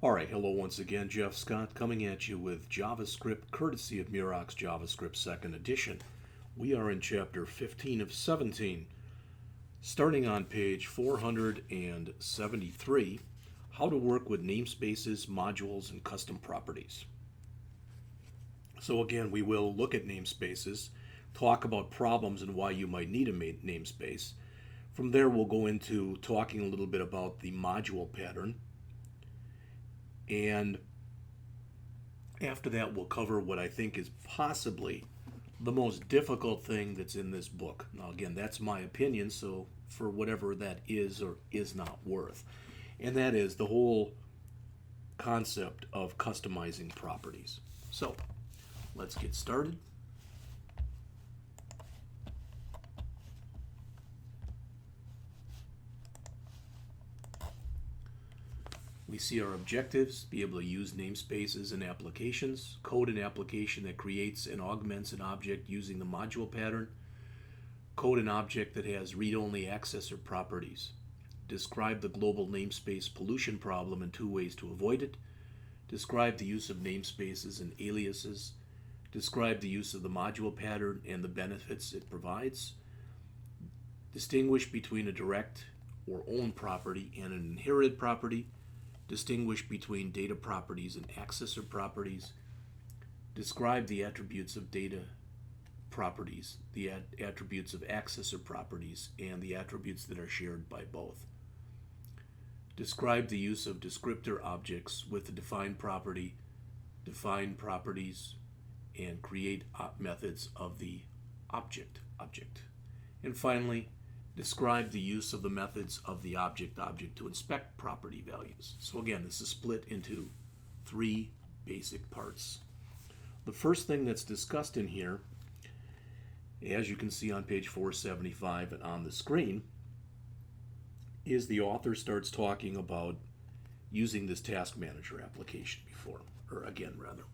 All right, hello once again, Jeff Scott coming at you with JavaScript courtesy of Murox JavaScript 2nd edition. We are in Chapter 15 of 17, starting on page 473, How to Work with Namespaces, Modules, and Custom Properties. So again, we will look at namespaces, talk about problems and why you might need a namespace. From there, we'll go into talking a little bit about the module pattern. And after that, we'll cover what I think is possibly the most difficult thing that's in this book. Now, again, that's my opinion, so for whatever that is or is not worth. And that is the whole concept of customizing properties. So, let's get started. We see our objectives: be able to use namespaces in applications, code an application that creates and augments an object using the module pattern, code an object that has read-only accessor properties, describe the global namespace pollution problem and 2 ways to avoid it, describe the use of namespaces and aliases, describe the use of the module pattern and the benefits it provides, distinguish between a direct or owned property and an inherited property, distinguish between data properties and accessor properties, describe the attributes of data properties, the attributes of accessor properties, and the attributes that are shared by both. Describe the use of descriptor objects with the defined property, define properties, and create methods of the object. And finally, describe the use of the methods of the object to inspect property values. So again, this is split into 3 basic parts. The first thing that's discussed in here, as you can see on page 475 and on the screen, is the author starts talking about using this task manager application rather.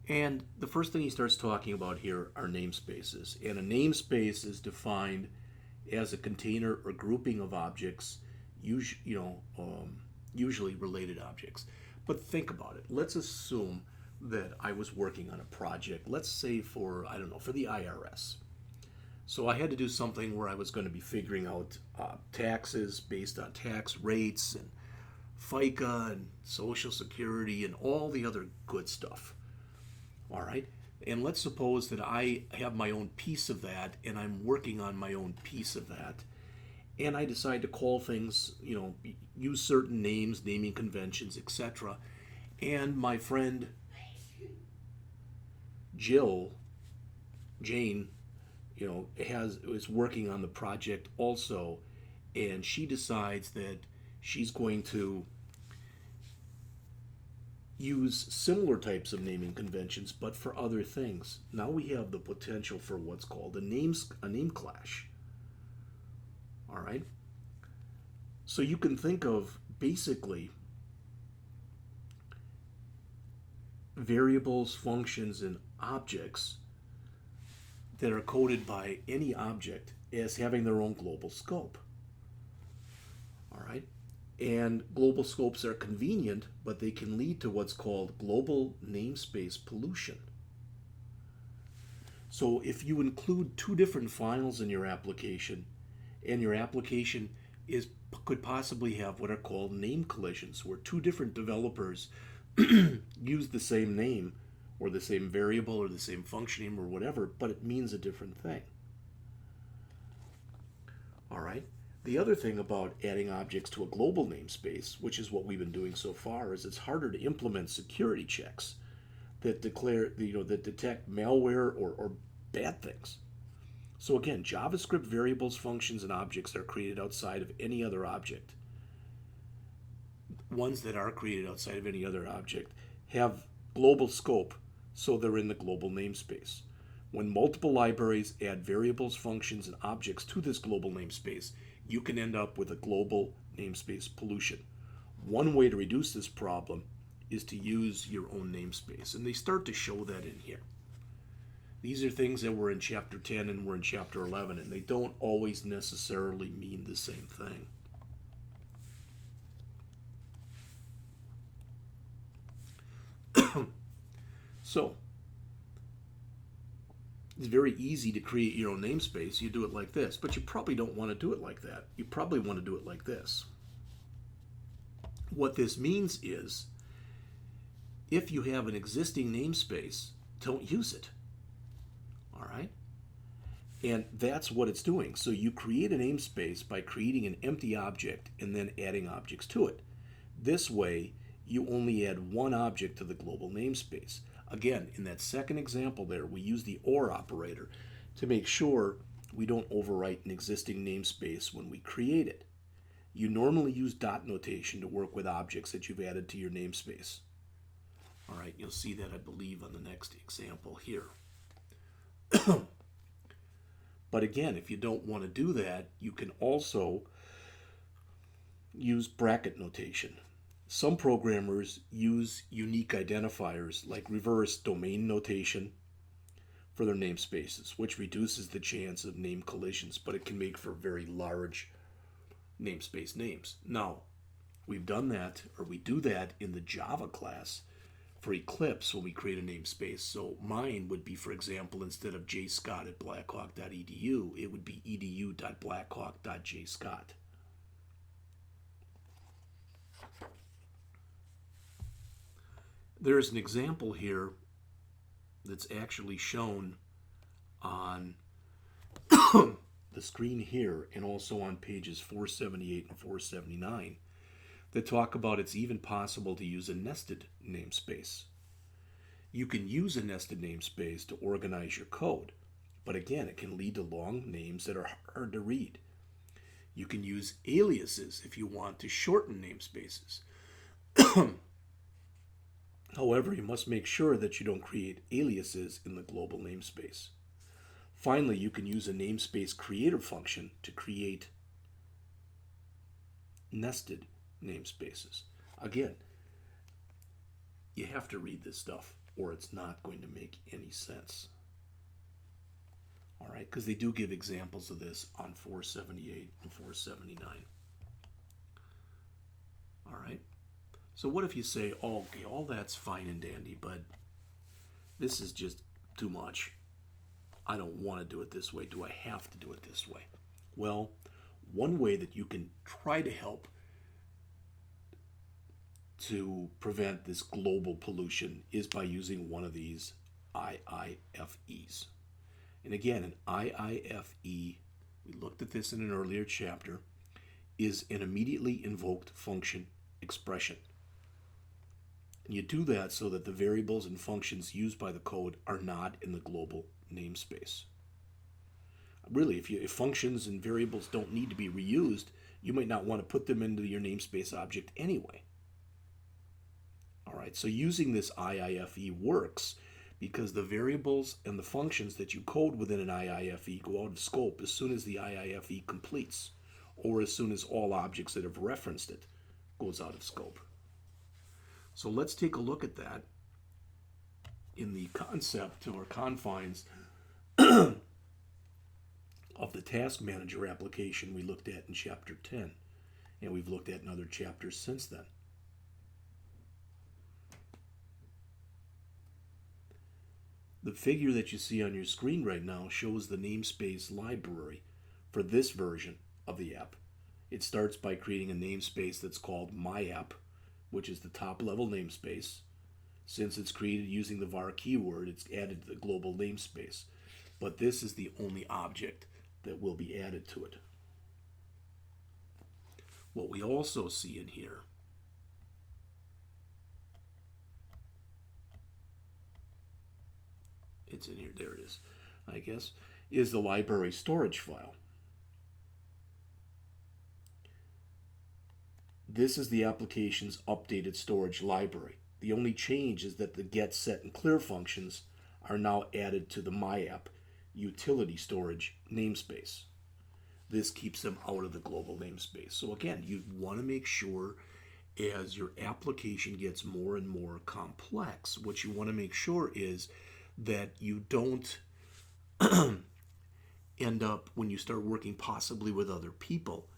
And the first thing he starts talking about here are namespaces. And a namespace is defined as a container or grouping of objects, usually related objects. But think about it. Let's assume that I was working on a project, let's say for the IRS. So I had to do something where I was going to be figuring out taxes based on tax rates and FICA and Social Security and all the other good stuff. All right? And let's suppose that I have my own piece of that and I'm working on my own piece of that. And I decide to call things, use certain names, naming conventions, etc. And my friend Jane, is working on the project also. And she decides that she's going to use similar types of naming conventions, but for other things. Now we have the potential for what's called a name clash. All right? So you can think of basically variables, functions, and objects that are coded by any object as having their own global scope. All right? And global scopes are convenient, but they can lead to what's called global namespace pollution. So if you include 2 different files in your application, and your application could possibly have what are called name collisions, where 2 different developers use the same name, or the same variable, or the same function name, or whatever, but it means a different thing. All right? The other thing about adding objects to a global namespace, which is what we've been doing so far, is it's harder to implement security checks that detect malware or bad things. So again, JavaScript variables, functions, and objects are created outside of any other object. Ones that are created outside of any other object have global scope, so they're in the global namespace. When multiple libraries add variables, functions, and objects to this global namespace, you can end up with a global namespace pollution. One way to reduce this problem is to use your own namespace, and they start to show that in here. These are things that were in Chapter 10 and were in Chapter 11, and they don't always necessarily mean the same thing. So it's very easy to create your own namespace. You do it like this, but you probably don't want to do it like that. You probably want to do it like this. What this means is, if you have an existing namespace, don't use it. All right? And that's what it's doing. So you create a namespace by creating an empty object and then adding objects to it. This way, you only add one object to the global namespace. Again, in that second example there, we use the OR operator to make sure we don't overwrite an existing namespace when we create it. You normally use dot notation to work with objects that you've added to your namespace. All right, you'll see that, I believe, on the next example here. But again, if you don't want to do that, you can also use bracket notation. Some programmers use unique identifiers like reverse domain notation for their namespaces, which reduces the chance of name collisions, but it can make for very large namespace names. Now, we've done that, or we do that in the Java class for Eclipse when we create a namespace. So mine would be, for example, instead of jscott@blackhawk.edu, it would be edu.blackhawk.jscott. There's an example here that's actually shown on the screen here and also on pages 478 and 479 that talk about it's even possible to use a nested namespace. You can use a nested namespace to organize your code, but again, it can lead to long names that are hard to read. You can use aliases if you want to shorten namespaces. However, you must make sure that you don't create aliases in the global namespace. Finally, you can use a namespace creator function to create nested namespaces. Again, you have to read this stuff or it's not going to make any sense. All right, because they do give examples of this on 478 and 479. All right. So what if you say, oh, okay, all that's fine and dandy, but this is just too much. I don't want to do it this way. Do I have to do it this way? Well, one way that you can try to help to prevent this global pollution is by using one of these IIFEs. And again, an IIFE, we looked at this in an earlier chapter, is an immediately invoked function expression. And you do that so that the variables and functions used by the code are not in the global namespace. Really, if functions and variables don't need to be reused, you might not want to put them into your namespace object anyway. All right, so using this IIFE works because the variables and the functions that you code within an IIFE go out of scope as soon as the IIFE completes, or as soon as all objects that have referenced it goes out of scope. So let's take a look at that in the concept or confines of the Task Manager application we looked at in Chapter 10, and we've looked at in other chapters since then. The figure that you see on your screen right now shows the namespace library for this version of the app. It starts by creating a namespace that's called MyApp, which is the top level namespace. Since it's created using the var keyword, it's added to the global namespace. But this is the only object that will be added to it. What we also see in here it's in here, there it is, I guess, is the library storage file. This is the application's updated storage library. The only change is that the get, set, and clear functions are now added to the MyApp utility storage namespace. This keeps them out of the global namespace. So again, you want to make sure as your application gets more and more complex, what you want to make sure is that you don't end up, when you start working possibly with other people,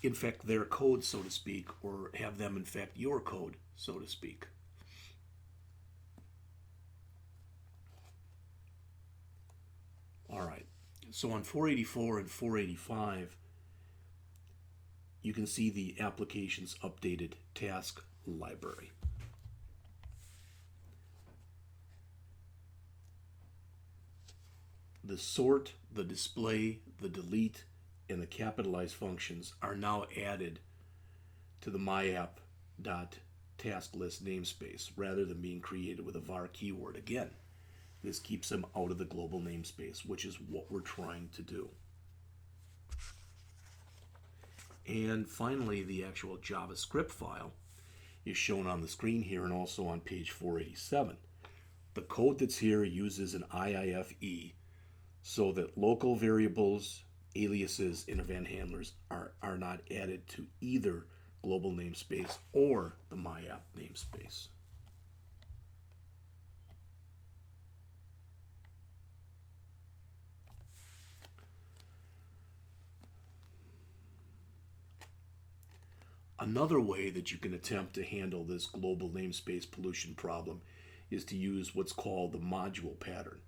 infect their code, so to speak, or have them infect your code, so to speak. All right, so on 484 and 485, you can see the application's updated task library. The sort, the display, the delete, and the capitalize functions are now added to the myapp.tasklist namespace rather than being created with a var keyword. Again, this keeps them out of the global namespace, which is what we're trying to do. And finally, the actual JavaScript file is shown on the screen here and also on page 487. The code that's here uses an IIFE so that local variables, aliases, and event handlers are not added to either global namespace or the myapp namespace. Another way that you can attempt to handle this global namespace pollution problem is to use what's called the module pattern.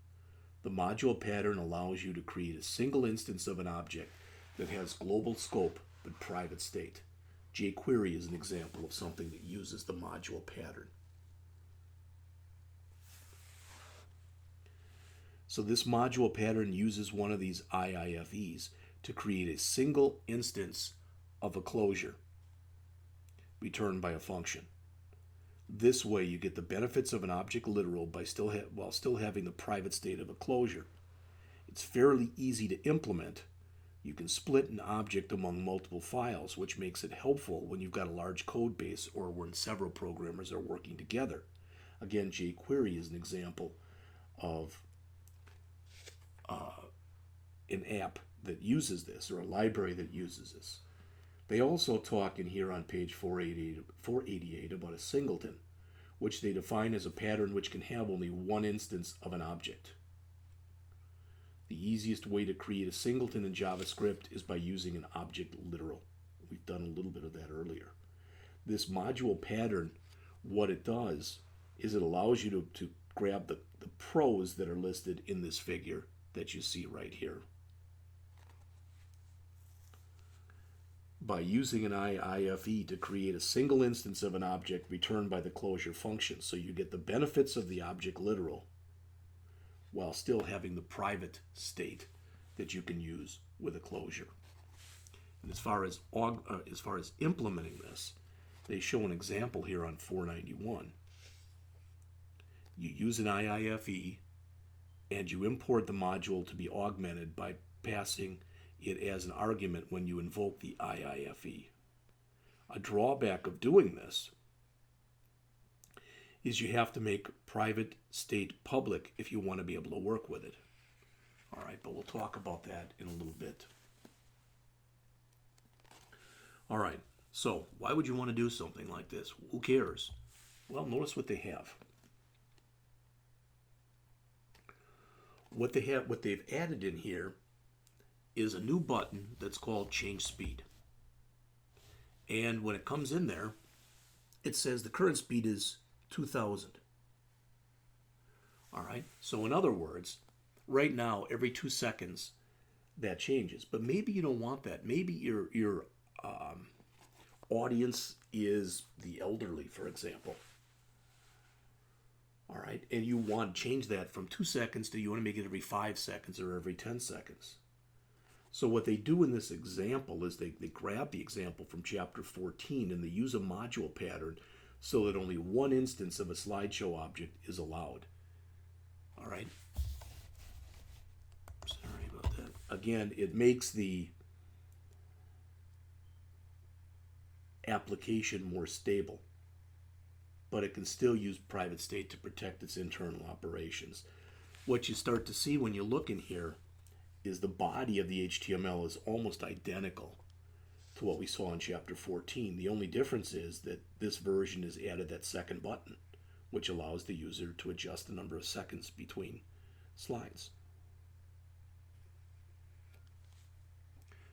The module pattern allows you to create a single instance of an object that has global scope but private state. jQuery is an example of something that uses the module pattern. So this module pattern uses one of these IIFEs to create a single instance of a closure returned by a function. This way you get the benefits of an object literal while still having the private state of a closure. It's fairly easy to implement. You can split an object among multiple files, which makes it helpful when you've got a large code base or when several programmers are working together. Again, jQuery is an example of an app that uses this, or a library that uses this. They also talk in here on page 488 about a singleton, which they define as a pattern which can have only one instance of an object. The easiest way to create a singleton in JavaScript is by using an object literal. We've done a little bit of that earlier. This module pattern, what it does is it allows you to grab the pros that are listed in this figure that you see right here. By using an IIFE to create a single instance of an object returned by the closure function. So you get the benefits of the object literal while still having the private state that you can use with a closure. And as far as implementing this, they show an example here on 491. You use an IIFE and you import the module to be augmented by passing it as an argument when you invoke the IIFE. A drawback of doing this is you have to make private state public if you want to be able to work with it. All right, but we'll talk about that in a little bit. All right, so why would you want to do something like this? Who cares? Well, notice what they have. What they've added in here is a new button that's called change speed. And when it comes in there, it says the current speed is 2000. All right, so in other words, right now, every 2 seconds, that changes. But maybe you don't want that. Maybe your audience is the elderly, for example. All right, and you want to change that from 2 seconds to you want to make it every 5 seconds or every 10 seconds. So what they do in this example is they grab the example from Chapter 14 and they use a module pattern so that only one instance of a slideshow object is allowed. All right. Sorry about that. Again, it makes the application more stable, but it can still use private state to protect its internal operations. What you start to see when you look in here is the body of the HTML is almost identical to what we saw in Chapter 14. The only difference is that this version has added that second button, which allows the user to adjust the number of seconds between slides.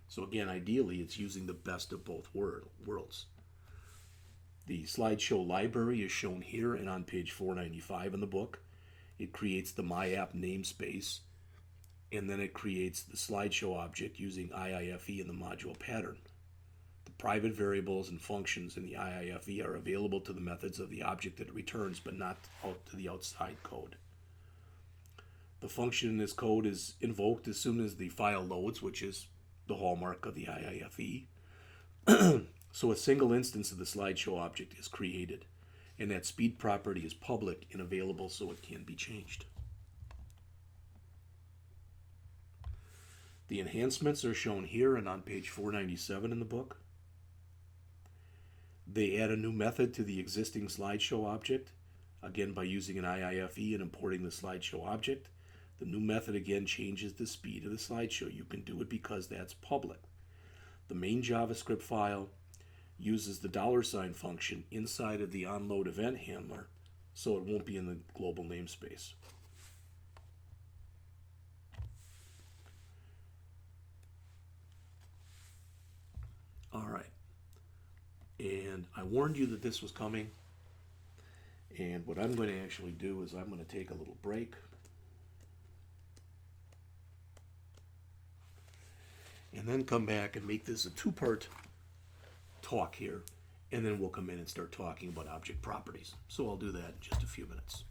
So again, ideally, it's using the best of both worlds. The slideshow library is shown here and on page 495 in the book. It creates the myapp namespace and then it creates the slideshow object using IIFE in the module pattern. The private variables and functions in the IIFE are available to the methods of the object that it returns, but not out to the outside code. The function in this code is invoked as soon as the file loads, which is the hallmark of the IIFE. So a single instance of the slideshow object is created, and that speed property is public and available so it can be changed. The enhancements are shown here and on page 497 in the book. They add a new method to the existing slideshow object, again by using an IIFE and importing the slideshow object. The new method again changes the speed of the slideshow. You can do it because that's public. The main JavaScript file uses the $ function inside of the onload event handler, so it won't be in the global namespace. All right. And I warned you that this was coming. And what I'm going to actually do is I'm going to take a little break. And then come back and make this a two-part talk here. And then we'll come in and start talking about object properties. So I'll do that in just a few minutes.